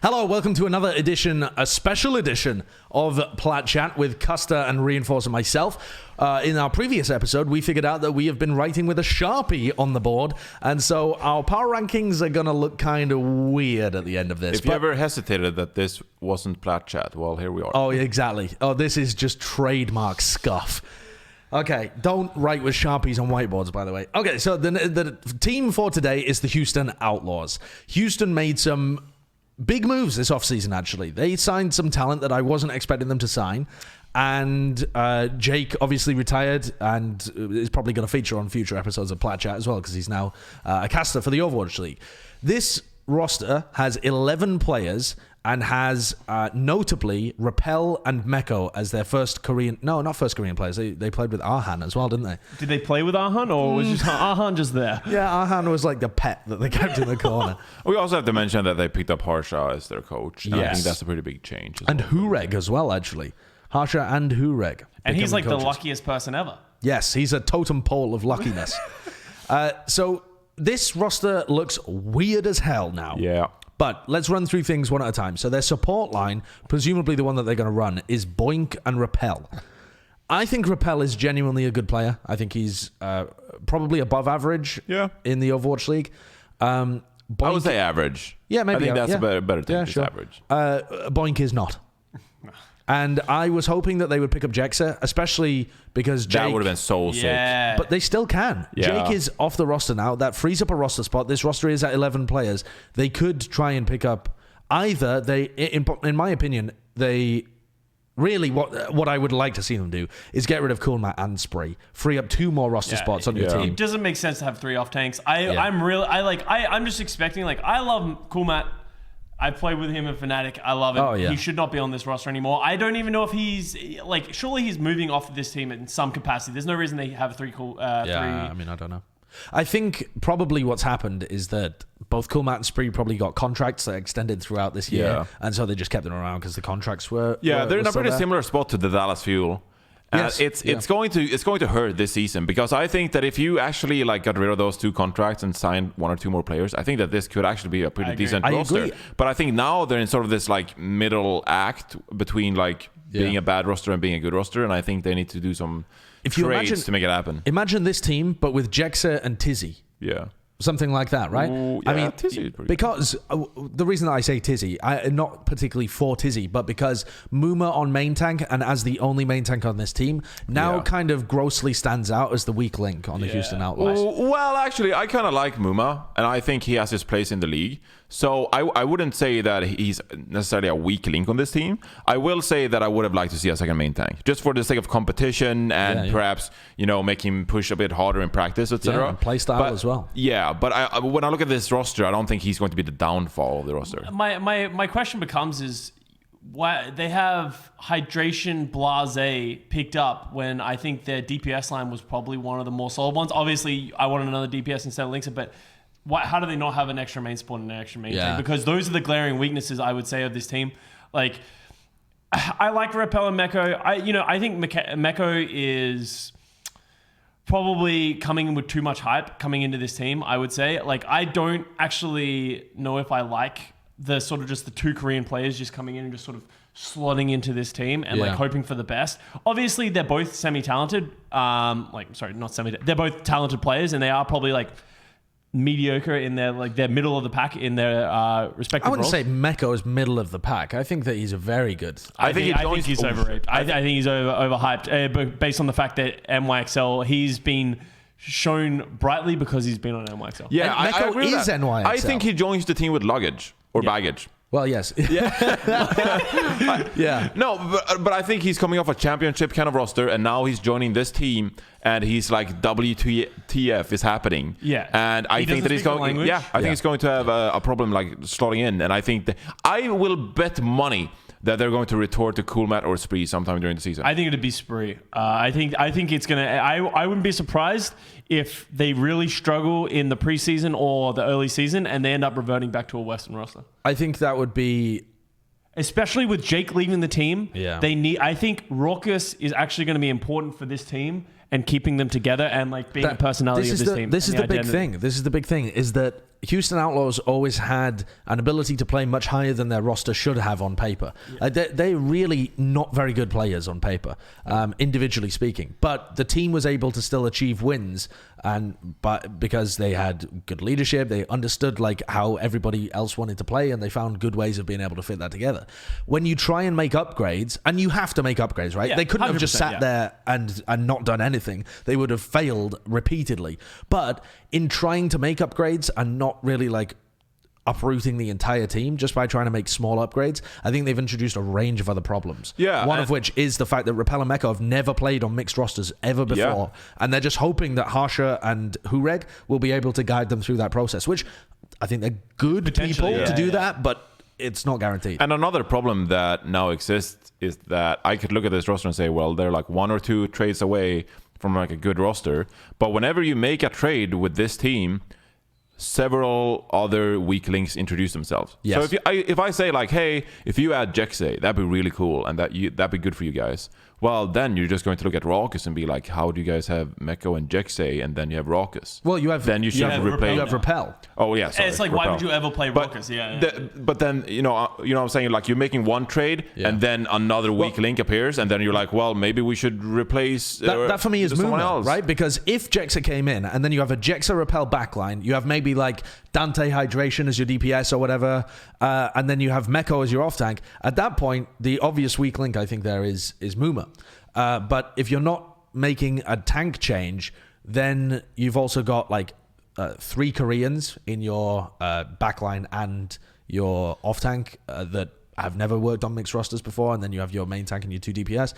Hello, welcome to another edition, a special edition of Plat Chat with Custa and Reinforcer myself. In our previous episode, we figured out that we have been writing with a Sharpie on the board, and so our power rankings are going to look kind of weird at the end of this. If you ever hesitated that this wasn't Plat Chat, well, here we are. Oh, exactly. Oh, this is just trademark scuff. Okay, don't write with Sharpies on whiteboards, by the way. Okay, so the team for today is the Houston Outlaws. Houston made some big moves this offseason, actually. They signed some talent that I wasn't expecting them to sign. And Jake obviously retired and is probably going to feature on future episodes of Plat Chat as well because he's now a caster for the Overwatch League. This roster has 11 players and has notably Repel and Meko as their first Korean... No, not first Korean players. They played with Arhan as well, didn't they? Did they play with Arhan or was just Arhan just there? Yeah, Arhan was like the pet that they kept in the corner. We also have to mention that they picked up Harsha as their coach. And I think that's a pretty big change. And Hureg as well, actually. Harsha and Hureg. And he's like the luckiest person ever. Yes, he's a totem pole of luckiness. So this roster looks weird as hell now. Yeah. But let's run through things one at a time. So their support line, presumably the one that they're going to run, is Boink and Repel. I think Repel is genuinely a good player. I think he's probably above average in the Overwatch League. I would say average. Yeah, maybe. I think that's a better thing. Yeah, sure. Average. Boink is not. And I was hoping that they would pick up Jexa, especially because Jake... That would have been so sick. But they still can. Yeah. Jake is off the roster now. That frees up a roster spot. This roster is at 11 players. They could try and pick up either... In my opinion, they... Really, what I would like to see them do is get rid of Coolmat and Spree. Free up 2 more roster spots on your team. It doesn't make sense to have 3 off tanks. I'm just expecting... I love Coolmat. I played with him in Fnatic. I love it. Oh, yeah. He should not be on this roster anymore. I don't even know if he's surely he's moving off of this team in some capacity. There's no reason they have three. I mean, I don't know. I think probably what's happened is that both Coolmat and Spree probably got contracts that extended throughout this year, and so they just kept them around because the contracts were. They're in a pretty similar spot to the Dallas Fuel. Yes, it's going to hurt this season because I think that if you actually got rid of those 2 contracts and signed 1 or 2 more players, I think that this could actually be a pretty decent roster. Agree. But I think now they're in sort of this middle act between being a bad roster and being a good roster, and I think they need to do some trades to make it happen. Imagine this team, but with Jexa and Tizzy. Yeah. Something like that, right? Ooh, yeah, I mean, Tizzy because the reason that I say Tizzy, not particularly for Tizzy, but because Muma on main tank and as the only main tank on this team now kind of grossly stands out as the weak link on the Houston Outlaws. Well, actually, I kind of like Muma, and I think he has his place in the league. So I wouldn't say that he's necessarily a weak link on this team. I will say that I would have liked to see a second main tank, just for the sake of competition and perhaps make him push a bit harder in practice, etc. Yeah, and play style as well. Yeah, but when I look at this roster, I don't think he's going to be the downfall of the roster. My question becomes why they have Hydration Blase picked up when I think their DPS line was probably one of the more solid ones. Obviously, I wanted another DPS instead of Linksa, but how do they not have an extra main spawn and an extra main tank? Because those are the glaring weaknesses, I would say, of this team. I like Repel and Meko. I think Meko is probably coming in with too much hype coming into this team, I would say. I don't actually know if I like the sort of just the 2 Korean players just coming in and just sort of slotting into this team and hoping for the best. Obviously, they're both semi-talented. They're both talented players, and they are probably mediocre in their middle of the pack in their respective roles. I wouldn't say Meko is middle of the pack. I think that he's very good. I think he's overrated. I think he's overhyped, but based on the fact that NYXL, he's been shown brightly because he's been on NYXL. Yeah, Meko is NYXL. I think he joins the team with luggage or baggage. Well, yes. Yeah. No, but I think he's coming off a championship kind of roster, and now he's joining this team, and he's WTF is happening. Yeah. And I think that he's going. Yeah, I think he's going to have a problem slotting in, and I think that I will bet money that they're going to retort to Coolmat or Spree sometime during the season. I think it'd be Spree. I think it's gonna. I wouldn't be surprised if they really struggle in the preseason or the early season and they end up reverting back to a Western roster. I think that would be, especially with Jake leaving the team. Yeah. I think Raucus is actually going to be important for this team and keeping them together and being the personality of this team. This is the big thing. This is the big thing is that Houston Outlaws always had an ability to play much higher than their roster should have on paper. They're really not very good players on paper, individually speaking. But the team was able to still achieve wins, because they had good leadership, they understood like how everybody else wanted to play, and they found good ways of being able to fit that together. When you try and make upgrades, and you have to make upgrades, right? They couldn't have just sat there and not done anything. They would have failed repeatedly. But in trying to make upgrades and not really like uprooting the entire team just by trying to make small upgrades, I think they've introduced a range of other problems. One of which is the fact that Rappel and Mecca have never played on mixed rosters ever before, and they're just hoping that Harsha and Hureg will be able to guide them through that process, which I think they're good people to do that, but it's not guaranteed. And another problem that now exists is that I could look at this roster and say, well, they're like 1 or 2 trades away from like a good roster, but whenever you make a trade with this team, several other weak links introduce themselves. Yes. So if I say like, hey, if you add Jexay, that'd be really cool, and that'd be good for you guys. Well, then you're just going to look at Raucus and be like, how do you guys have Mecco and Jexay, and then you have Raucus? Well, you have then you should replace. You have Rappel. Oh yeah, sorry, it's like Rappel. why would you ever play Raucus? But then you know what I'm saying, like you're making one trade and then another weak link appears, and then you're like, well, maybe we should replace that for me is someone Muma, else, right? Because if Jexa came in and then you have a Jexa Rappel backline, you have maybe like Dante Hydration as your DPS or whatever, and then you have Mecco as your off tank. At that point, the obvious weak link I think there is Muma. But if you're not making a tank change, then you've also got like 3 Koreans in your backline and your off tank that have never worked on mixed rosters before, and then you have your main tank and your 2 DPS.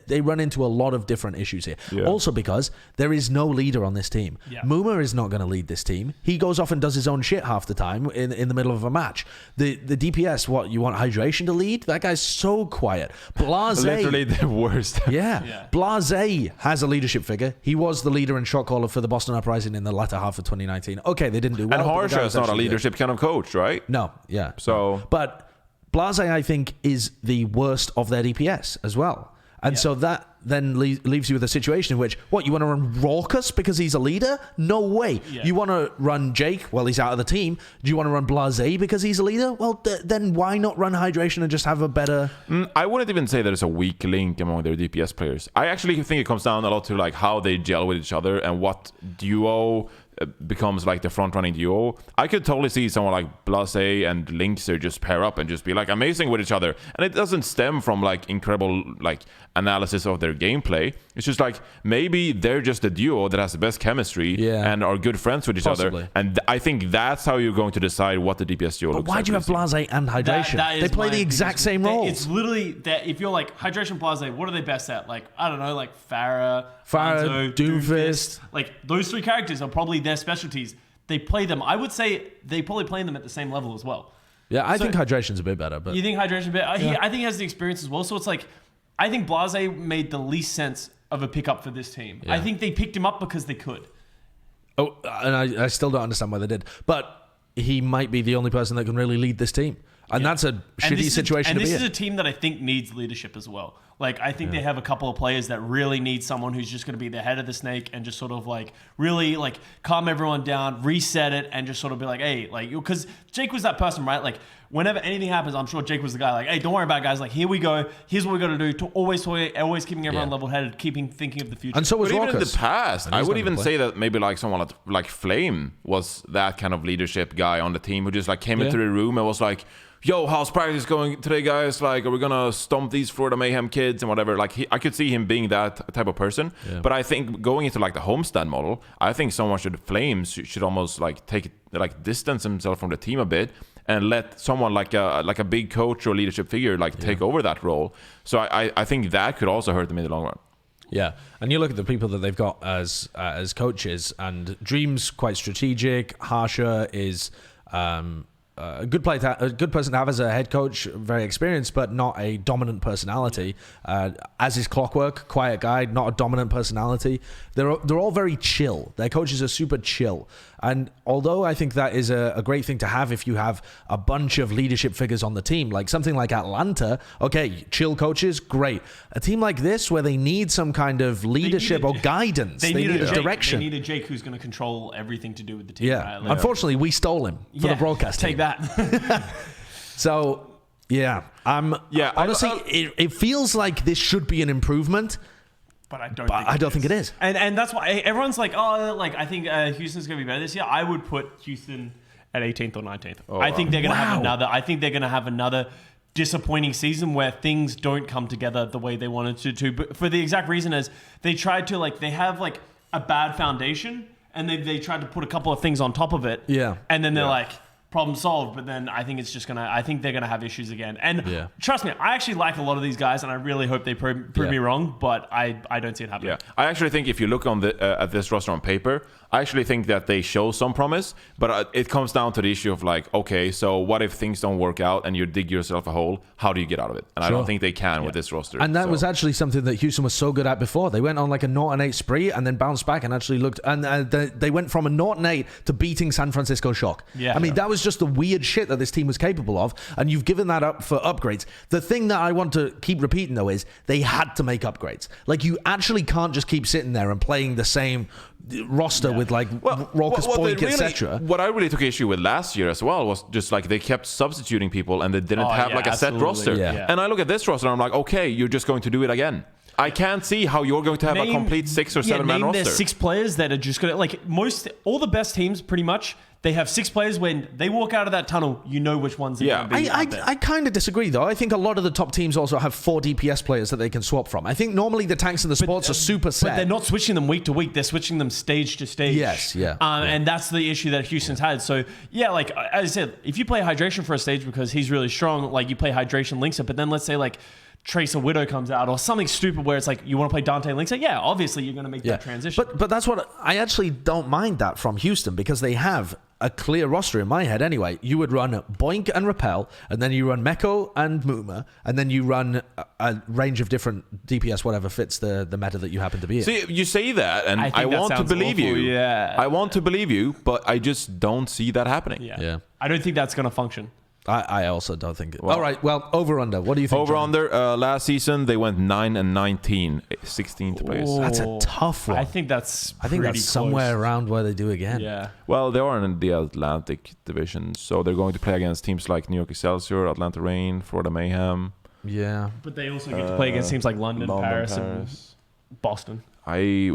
They run into a lot of different issues here. Also because there is no leader on this team. Muma is not going to lead this team. He goes off and does his own shit half the time in the middle of a match. The DPS, what, you want Hydration to lead? That guy's so quiet. Blase. Literally the worst. Blase has a leadership figure. He was the leader and shot caller for the Boston Uprising in the latter half of 2019. Okay, they didn't do well. And Harsha is not a leadership kind of coach, right? No, but Blase, I think, is the worst of their DPS as well. And so that then leaves you with a situation in which, what, you want to run Raucus because he's a leader? No way. You want to run Jake? Well, he's out of the team. Do you want to run Blase because he's a leader? Well, then why not run Hydration and just have a better... I wouldn't even say there's a weak link among their DPS players. I actually think it comes down a lot to like how they gel with each other and what duo becomes like the front-running duo. I could totally see someone like Blase and Linkser just pair up and just be like amazing with each other, and it doesn't stem from like incredible like analysis of their gameplay. It's just like maybe they're just a duo that has the best chemistry and are good friends with each other, and I think that's how you're going to decide what the DPS duo looks like. But why do you have Blase and Hydration? They play the exact same roles. It's literally that if you're like Hydration, Blase, what are they best at? Like, I don't know, like Farah, Doomfist. Like those 3 characters are probably their specialties. They play them. I would say they probably play them at the same level as well. Yeah, I think Hydration's a bit better. But you think Hydration's a bit? I think he has the experience as well. So it's like, I think Blase made the least sense of a pickup for this team. I think they picked him up because they could. Oh, and I still don't understand why they did. But he might be the only person that can really lead this team. And that's a shitty situation to be in. And this is a team that I think needs leadership as well. Like, I think they have a couple of players that really need someone who's just going to be the head of the snake and just sort of like really like calm everyone down, reset it, and just sort of be like, hey, like, because Jake was that person, right? Like, whenever anything happens, I'm sure Jake was the guy like, hey, don't worry about it, guys. Like, here we go. Here's what we got to do. To always keeping everyone level-headed, thinking of the future. And so was Raucus. Even in the past, I would even play. say that maybe like someone like Flame was that kind of leadership guy on the team who just like came into the room and was like, yo, how's practice going today, guys? Like, are we gonna stomp these Florida Mayhem kids and whatever? Like, I could see him being that type of person. But I think going into like the Homestead model, I think someone should almost like distance himself from the team a bit and let someone like a big coach or leadership figure like take over that role. So I think that could also hurt them in the long run. Yeah, and you look at the people that they've got as coaches, and Dream's quite strategic. Harsha is a good person to have as a head coach, very experienced, but not a dominant personality. As is Clockwork, quiet guy, not a dominant personality. They're all very chill. Their coaches are super chill. And although I think that is a great thing to have if you have a bunch of leadership figures on the team, like something like Atlanta, okay, chill coaches, great. A team like this where they need some kind of leadership or guidance, they need a direction. They need a Jake who's going to control everything to do with the team. Yeah. Right? Like, unfortunately, we stole him for the broadcast take team. that. So, yeah. Honestly, it feels like this should be an improvement. But I don't think it is. And that's why everyone's like, oh, like I think Houston's going to be better this year. I would put Houston at 18th or 19th. I think they're going to have another disappointing season where things don't come together the way they wanted to. But for the exact reason is they tried to they have like a bad foundation and they tried to put a couple of things on top of it. Yeah. And then they're like, problem solved, but then I think I think they're gonna have issues again. And trust me, I actually like a lot of these guys, and I really hope they prove me wrong, but I don't see it happening. Yeah, I actually think if you look on at this roster on paper, I actually think that they show some promise, but it comes down to the issue of okay, so what if things don't work out and you dig yourself a hole? How do you get out of it? And I don't think they can with this roster. And that was actually something that Houston was so good at before. They went on like a 0-8 spree and then bounced back and actually looked. And they went from a 0-8 to beating San Francisco Shock. Yeah, I mean, that was just the weird shit that this team was capable of. And you've given that up for upgrades. The thing that I want to keep repeating though is they had to make upgrades. Like you actually can't just keep sitting there and playing the same roster with Raucus Boink, etc. What I really took issue with last year as well was just they kept substituting people and they didn't have a set roster. Yeah. And I look at this roster and I'm like, okay, you're just going to do it again. I can't see how you're going to have a complete 6 or 7 man roster. There's 6 players that are just going to all the best teams pretty much. They have 6 players. When they walk out of that tunnel, you know which ones they're going to be. I kind of disagree, though. I think a lot of the top teams also have 4 DPS players that they can swap from. I think normally the tanks and the sports are super set. But they're not switching them week to week. They're switching them stage to stage. Yes, And that's the issue that Houston's had. So, as I said, if you play Hydration for a stage because he's really strong, you play Hydration, links it, but then let's say, Tracer Widow comes out or something stupid where it's you want to play Dante links it, obviously you're going to make that transition. But that's what I actually don't mind that from Houston because they have a clear roster in my head anyway. You would run Boink and Repel, and then you run Meko and Muma, and then you run a range of different DPS, whatever fits the meta that you happen to be in. See, you say that, and I want to believe you. Yeah. I want to believe you, but I just don't see that happening. Yeah. I don't think that's going to function. I also don't think it. All right, well, over-under. What do you think, Over-under, last season, they went 9-19, 16th place. That's a tough one. I think that's somewhere around where they do again. Yeah. Well, they are in the Atlantic division, so they're going to play against teams like New York Excelsior, Atlanta Reign, Florida Mayhem. Yeah. But they also get to play against teams like London, Paris, and Boston. I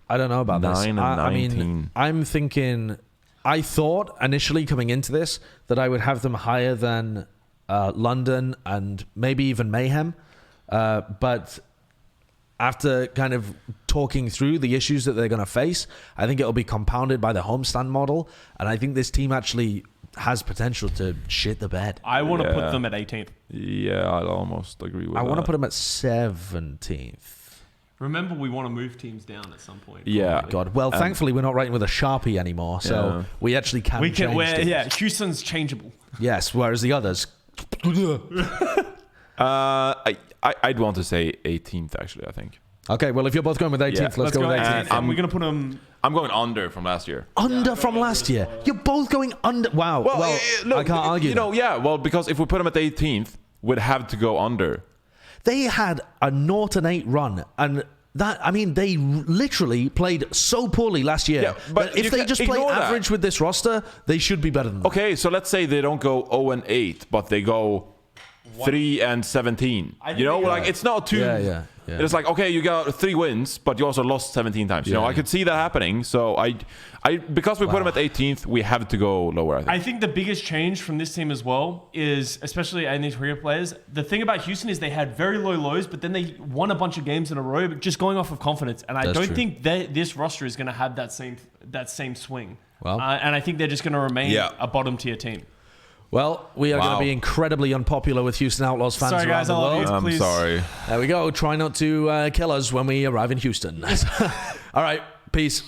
don't know about 9 this. and 19. I'm thinking... I thought initially coming into this that I would have them higher than London and maybe even Mayhem. But after kind of talking through the issues that they're going to face, I think it'll be compounded by the homestand model. And I think this team actually has potential to shit the bed. I want to put them at 18th. Yeah, I'll almost agree with that. I want to put them at 17th. Remember, we want to move teams down at some point. Yeah. Oh my God. Well, thankfully, we're not writing with a Sharpie anymore, so we actually can change things. Houston's changeable. Yes, whereas the others... I'd want to say 18th, actually, I think. Okay, well, if you're both going with 18th, let's go with 18th. We're going to put them... I'm going under from last year. Under from last year? You're both going under? Wow. Well, look, I can't argue. Because if we put them at 18th, we'd have to go under. They had a 0-8 run, and they literally played so poorly last year. Yeah, but if they just play average with this roster, they should be better than that. Okay, so let's say they don't go 0-8, but they go 3-17. It's not too. Yeah. It's okay, you got 3 wins, but you also lost 17 times. I could see that happening. So because we put them at 18th, we have to go lower. I think the biggest change from this team as well is, especially in these career players, the thing about Houston is they had very low lows, but then they won a bunch of games in a row, but just going off of confidence. And I don't think that this roster is going to have that same swing. Well, and I think they're just going to remain a bottom tier team. Well, we are going to be incredibly unpopular with Houston Outlaws fans around the world. I'm sorry. There we go. Try not to kill us when we arrive in Houston. All right. Peace.